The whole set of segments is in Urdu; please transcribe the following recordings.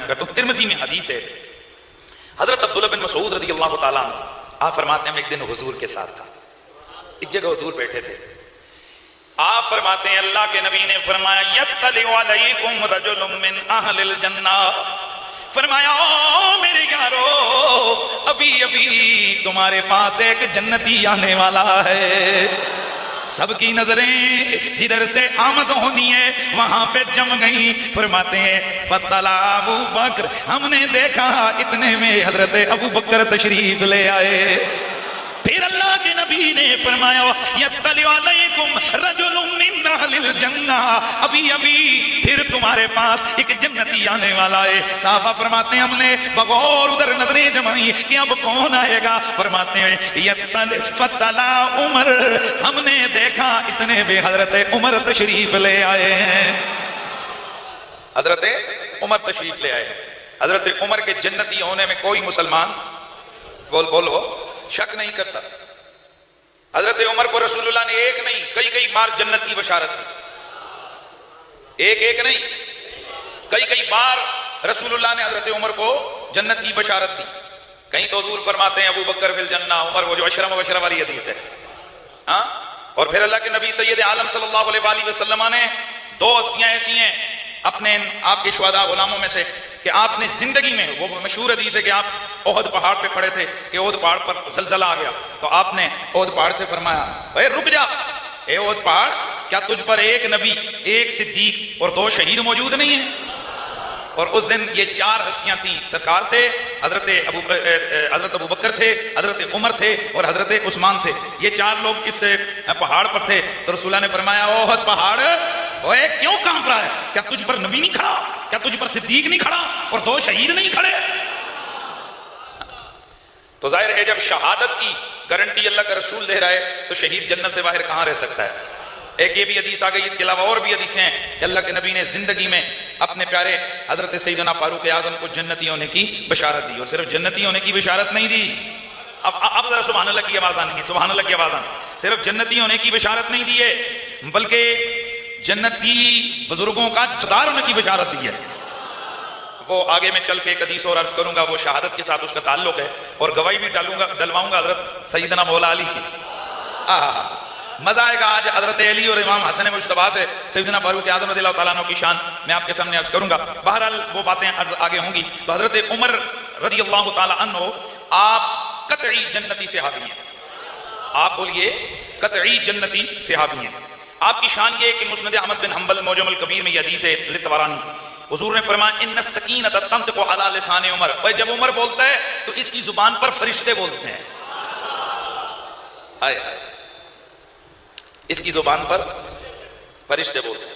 کرتا ہوں، ترمذی میں حدیث ہے، حضرت عبداللہ بن مسعود رضی اللہ تعالیٰ عنہ آپ فرماتے ہیں ایک دن حضور کے ساتھ تھا، ایک جگہ حضور بیٹھے تھے، آپ فرماتے ہیں اللہ کے نبی نے فرمایا یطلع علیکم رجل من اہل الجنہ، فرمایا او میرے یارو ابھی ابھی تمہارے پاس ایک جنتی آنے والا ہے۔ سب کی نظریں جدھر سے آمد ہونی ہے وہاں پہ جم گئی، فرماتے ہیں فطلع ابو بکر، ہم نے دیکھا اتنے میں حضرت ابو بکر تشریف لے آئے۔ پھر اللہ کے نبی نے فرمایا یطلع علیکم رجل من اہل الجنہ، ابھی ابھی پھر تمہارے پاس ایک جنتی آنے والا ہے۔ صحابہ فرماتے ہیں ہم نے بغور ادھر نظریں جمائی کہ اب کون آئے گا، فرماتے ہیں فطلع عمر، ہم نے دیکھا اتنے میں حضرت عمر تشریف لے آئے ہیں، حضرت عمر تشریف لے آئے۔ حضرت عمر کے جنتی ہونے میں کوئی مسلمان بولو شک نہیں کرتا۔ حضرت عمر کو رسول اللہ نے ایک نہیں کئی بار جنت کی بشارت دی، ایک نہیں کئی بار رسول اللہ نے حضرت عمر کو جنت کی بشارت دی۔ کہیں تو حضور فرماتے ہیں ابو بکر فی الجنہ، عمر، وہ جو عشرہ مبشرہ والی حدیث ہے، ہاں۔ اور پھر اللہ کے نبی سید عالم صلی اللہ علیہ وآلہ وسلم نے دو ہستیاں ایسی ہیں اپنے آپ کے شہداء غلاموں میں سے کہ آپ نے زندگی میں، وہ مشہور حدیث ہے کہ آپ احد پہاڑ پہ کھڑے تھے کہ احد پہاڑ پر زلزلہ آ گیا، تو آپ نے احد پہاڑ سے فرمایا اے رک جا، اے احد پہاڑ، کیا تجھ پر ایک نبی، ایک صدیق اور دو شہید موجود نہیں ہیں؟ اور اس دن یہ چار ہستیاں تھیں، سرکار تھے، حضرت ابو بکر تھے، حضرت عمر تھے اور حضرت عثمان تھے، یہ چار لوگ اس پہاڑ پر تھے۔ تو رسول اللہ نے فرمایا احد پہاڑ اوے کیوں کانپ رہا ہے؟ کیا تجھ پر نبی نہیں کھڑا؟ کیا تجھ پر صدیق نہیں کھڑا اور دو شہید نہیں کھڑے؟ تو ظاہر ہے جب شہادت کی گارنٹی اللہ کا رسول دے رہا ہے تو شہید جنت سے باہر کہاں رہ سکتا ہے؟ ایک یہ بھی حدیث آ گئی، اس کے علاوہ اور بھی حدیثیں ہیں کہ اللہ کے نبی نے زندگی میں اپنے پیارے حضرت سیدنا فاروق اعظم کو جنتی ہونے کی بشارت دی، اور صرف جنتی ہونے کی بشارت نہیں دی، اب ذرا سبحان اللہ کی آواز آنی ہے، سبحان اللہ کی آواز آنی، صرف جنتی ہونے کی بشارت نہیں دی ہے بلکہ جنتی بزرگوں کا جدار ہونے کی بشارت دی ہے۔ وہ آگے میں چل کے ایک حدیث اور عرض کروں گا، وہ شہادت کے ساتھ اس کا تعلق ہے، اور گواہی بھی ڈلواؤں گا حضرت سیدنا مولا علی کی۔ مزہ آئے گا آج حضرت علی اور امام حسن مجتبیٰ سے سیدنا فاروق اعظم رضی اللہ تعالیٰ عنہ کی شان میں آپ کے سامنے عرض کروں گا۔ بہرحال وہ باتیں آگے ہوں گی۔ تو حضرت عمر رضی اللہ تعالیٰ عنہ آپ قطعی جنتی صحابی ہیں، آپ بولیے قطعی جنتی صحابی ہیں۔ آپ کی شان یہ ہے کہ مسند احمد بن حنبل موجم الکبیر میں یہ حدیث ہے للطبرانی، حضور نے فرمایا ان السکینۃ تنطق علی لسان عمر، بھائی جب عمر بولتا ہے تو اس کی زبان پر فرشتے بولتے ہیں، ہائے ہائے، اس کی زبان پر فرشتے بولتے ہیں۔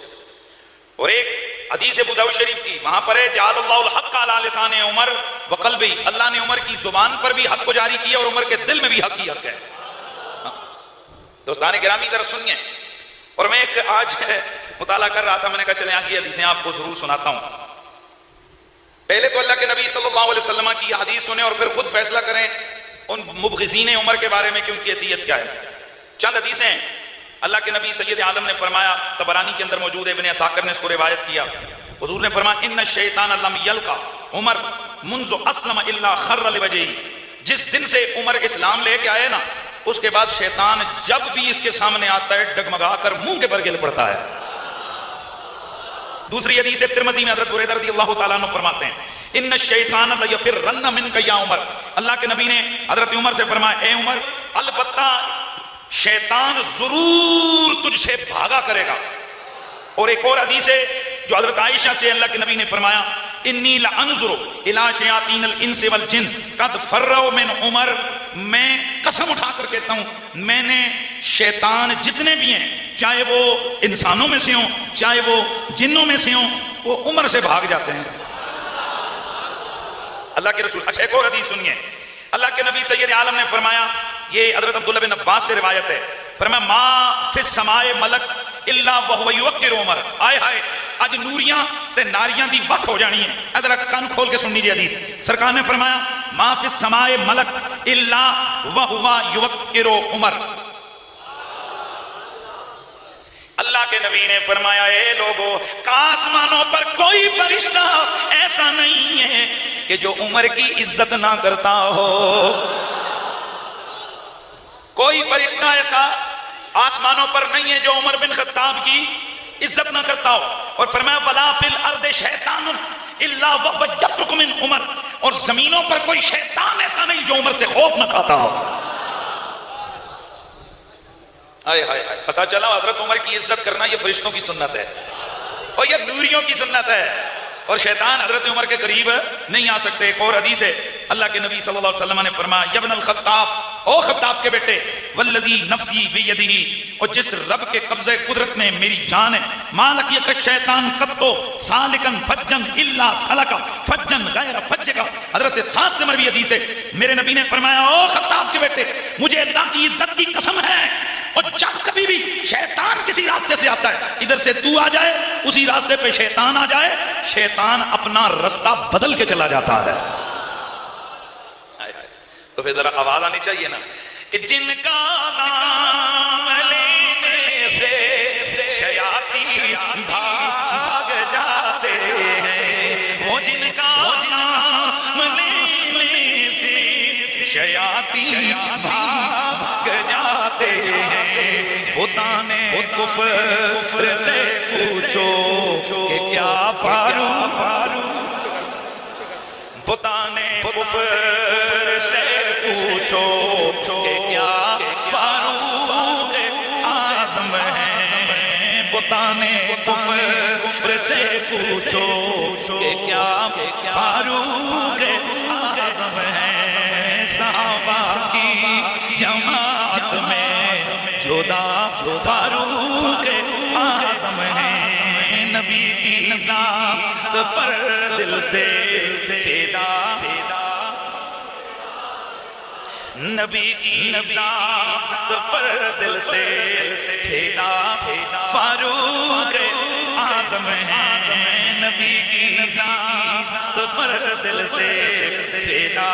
اور ایک حدیث ابو داؤد شریف کی، وہاں پر ہے جعل اللہ الحق علی لسان عمر وقلبہ، اللہ نے عمر کی زبان پر بھی حق کو جاری کیا اور عمر کے دل میں بھی حق ہی حق ہے۔ دوستان گرامی ذرا سنیے، اور میں ایک آج مطالعہ کر رہا تھا، میں نے کہا چلیں آگے حدیثیں آپ کو ضرور سناتا ہوں۔ پہلے تو اللہ کے نبی صلی اللہ علیہ وسلم کی حدیث سنیں اور پھر خود فیصلہ کریں ان مبغضین عمر کے بارے میں کہ ان کی حیثیت کیا ہے۔ چند حدیثیں اللہ کے نبی سید عالم نے فرمایا، طبرانی کے اندر موجود ہے، ابن عساکر نے اس کو روایت کیا، حضور نے فرمایا ان الشیطان لم یلقى عمر منذ اسلم الا خر لوجهه، جس دن سے عمر اسلام لے کے آئے نا اس کے بعد شیطان جب بھی اس کے سامنے آتا ہے ڈگمگا کر منہ کے بل گر پڑتا ہے۔ دوسری حدیث ترمذی میں حضرت بریدہ رضی اللہ تعالیٰ عنہ فرماتے ہیں ان الشیطان لیفرن منک یا عمر، اللہ کے نبی نے حضرت عمر سے فرمایا اے عمر البتہ شیطان ضرور تجھ سے بھاگا کرے گا۔ اور ایک اور حدیث ہے جو حضرت عائشہ سے اللہ کے نبی نے فرمایا انی لانظر الی شیاطین الانس والجن قد فروا من عمر، میں قسم اٹھا کر کہتا ہوں میں نے شیطان جتنے بھی ہیں چاہے وہ انسانوں میں سے ہوں چاہے وہ جنوں میں سے ہوں وہ عمر سے بھاگ جاتے ہیں۔ اللہ کے رسول، اچھا ایک اور حدیث سنیے، اللہ کے نبی سید عالم نے فرمایا، یہ حضرت عبداللہ بن عباس سے روایت ہے، فرمایا ما فی السماء ملک الا وهو یوقر عمر، آئے ہائے اج نوریاں تے ناریاں دی وقت ہو جانی ہے۔ ادھر کان کھول کے سن لیجیے حدیث، سرکار نے فرمایا ما فی السماء ملک الا وهو یوقر عمر، اللہ کے نبی نے فرمایا اے لوگو آسمانوں پر کوئی فرشتہ ایسا نہیں ہے کہ جو عمر کی عزت نہ کرتا ہو. کوئی فرشتہ ایسا آسمانوں پر نہیں ہے جو عمر بن خطاب کی عزت نہ کرتا ہو. اور فرمایا وَلَا فِي الْأَرْضِ شَيْطَانٌ إِلَّا وَهُوَ يَفْرُقُ مِنْ عُمَرَ، اور زمینوں پر کوئی شیطان ایسا نہیں جو عمر سے خوف نہ کھاتا ہو. آئے ہائے ہائے، پتہ چلا حضرت عمر کی عزت کرنا یہ فرشتوں کی سنت ہے اور یہ نوریوں کی سنت ہے، اور شیطان حضرت عمر کے قریب نہیں آ سکتے. ایک اور حدیث ہے اللہ کے نبی صلی اللہ علیہ وسلم نے فرمایا یا ابن الخطاب، او خطاب کے بیٹے، والذی نفسی بیدہ، اور جس رب کے قبضے قدرت میں میری جان ہے، ما لقیک الشیطان قطو سالکا فجن الا سلک فجن غیر فجک. حضرت سعد سے مروی حدیث ہے، میرے نبی نے فرمایا او خطاب کے بیٹے، مجھے اللہ کی عزت کی قسم ہے، اور جب کبھی بھی شیطان کسی راستے سے آتا ہے، ادھر سے تو آ جائے، اسی راستے پہ شیطان آ جائے، شیطان اپنا رستہ بدل کے چلا جاتا ہے. تو پھر ذرا آواز آنی چاہیے نا کہ جن کا نام لینے سے شیاطین بھاگ جاتے ہیں، وہ جن کا نام لینے سے شیاطین بھاگ جاتے ہیں. بتانے کفر سے پوچھو کہ کیا فاروق، بتانے کفر سے پوچھو کہ کیا فاروق اعظم ہے. بتانے کفر سے پوچھو کہ کیا فاروق اعظم ہے. صحابہ کی جماعت میں جدا فاروق اعظم ہے. نبی کی ذات پر دل سے فدا، نبی کی ذات پر دل سے فدا فاروق اعظم ہے. نبی کی ذات پر دل سے فدا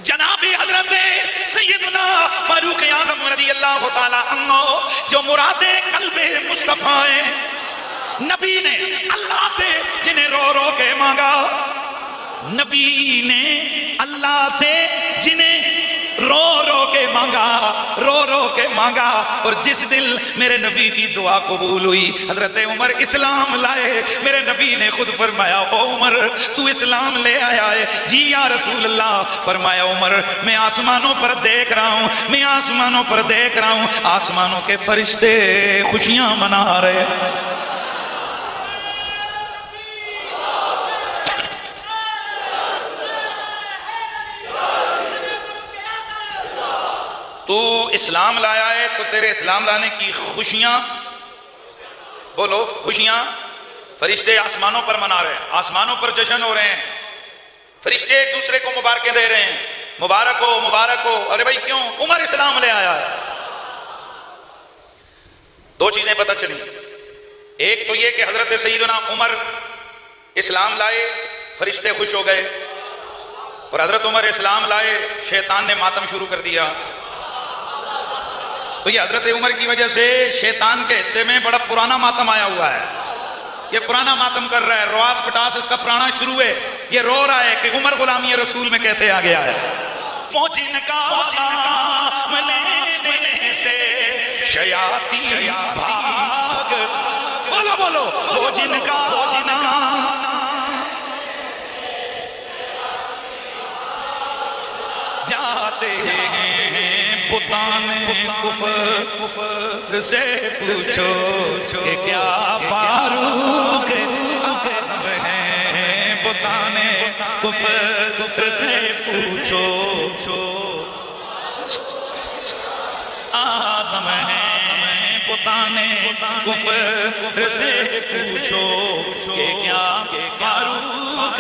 جناب حضرت سیدنا فاروق اعظم رضی اللہ تعالی عنہ، جو مراد قلب مصطفیٰ ہے. نبی نے اللہ سے جنہیں رو رو کے مانگا، نبی نے اللہ سے جنہیں رو رو کے مانگا، اور جس دل میرے نبی کی دعا قبول ہوئی، حضرت عمر اسلام لائے. میرے نبی نے خود فرمایا او عمر تو اسلام لے آیا ہے؟ جی یا رسول اللہ. فرمایا عمر میں آسمانوں پر دیکھ رہا ہوں، آسمانوں کے فرشتے خوشیاں منا رہے. تو اسلام لایا ہے تو تیرے اسلام لانے کی خوشیاں، بولو خوشیاں، فرشتے آسمانوں پر منا رہے ہیں، آسمانوں پر جشن ہو رہے ہیں، فرشتے ایک دوسرے کو مبارکیں دے رہے ہیں، مبارک ہو. ارے بھائی کیوں؟ عمر اسلام لے آیا ہے. دو چیزیں پتہ چلی، ایک تو یہ کہ حضرت سیدنا عمر اسلام لائے، فرشتے خوش ہو گئے، اور حضرت عمر اسلام لائے، شیطان نے ماتم شروع کر دیا. تو یہ حضرت عمر کی وجہ سے شیطان کے حصے میں بڑا پرانا ماتم آیا ہوا ہے. یہ پرانا ماتم کر رہا ہے، رواس پٹاس اس کا پرانا شروع ہے. یہ رو رہا ہے کہ عمر غلامی رسول میں کیسے آ گیا ہے. جن کا نام لینے سے شیاطین بھاگ، بولو وہ جن کا جاتے ہیں. بتانے کفر سے پوچھو کہ کیا فاروق اعظم ہے. بتانے کفر سے پوچھو اعظم ہے. بتانے کفر سے پوچھو کہ کیا فاروق